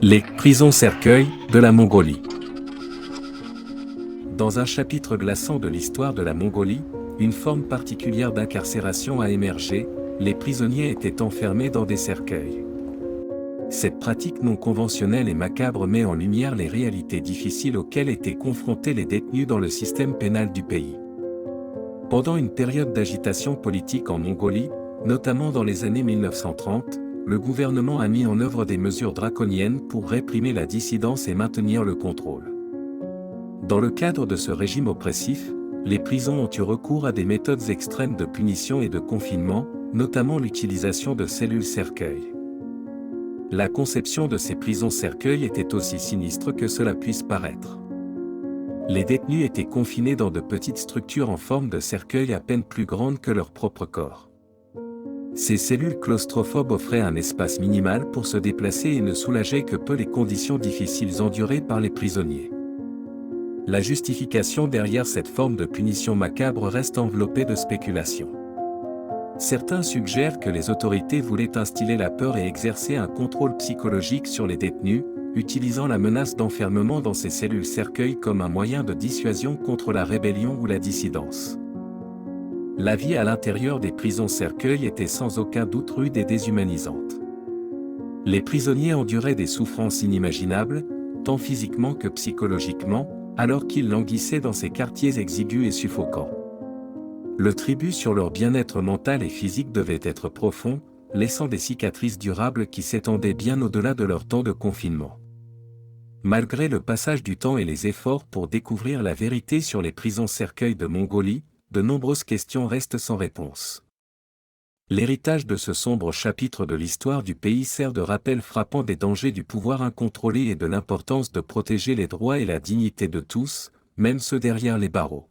Les prisons-cercueils de la Mongolie. Dans un chapitre glaçant de l'histoire de la Mongolie, une forme particulière d'incarcération a émergé, les prisonniers étaient enfermés dans des cercueils. Cette pratique non conventionnelle et macabre met en lumière les réalités difficiles auxquelles étaient confrontés les détenus dans le système pénal du pays. Pendant une période d'agitation politique en Mongolie, notamment dans les années 1930, le gouvernement a mis en œuvre des mesures draconiennes pour réprimer la dissidence et maintenir le contrôle. Dans le cadre de ce régime oppressif, les prisons ont eu recours à des méthodes extrêmes de punition et de confinement, notamment l'utilisation de cellules cercueils. La conception de ces prisons cercueils était aussi sinistre que cela puisse paraître. Les détenus étaient confinés dans de petites structures en forme de cercueil à peine plus grandes que leur propre corps. Ces cellules claustrophobes offraient un espace minimal pour se déplacer et ne soulageaient que peu les conditions difficiles endurées par les prisonniers. La justification derrière cette forme de punition macabre reste enveloppée de spéculations. Certains suggèrent que les autorités voulaient instiller la peur et exercer un contrôle psychologique sur les détenus, utilisant la menace d'enfermement dans ces cellules cercueils comme un moyen de dissuasion contre la rébellion ou la dissidence. La vie à l'intérieur des prisons cercueils était sans aucun doute rude et déshumanisante. Les prisonniers enduraient des souffrances inimaginables, tant physiquement que psychologiquement, alors qu'ils languissaient dans ces quartiers exigus et suffocants. Le tribut sur leur bien-être mental et physique devait être profond, laissant des cicatrices durables qui s'étendaient bien au-delà de leur temps de confinement. Malgré le passage du temps et les efforts pour découvrir la vérité sur les prisons cercueils de Mongolie, de nombreuses questions restent sans réponse. L'héritage de ce sombre chapitre de l'histoire du pays sert de rappel frappant des dangers du pouvoir incontrôlé et de l'importance de protéger les droits et la dignité de tous, même ceux derrière les barreaux.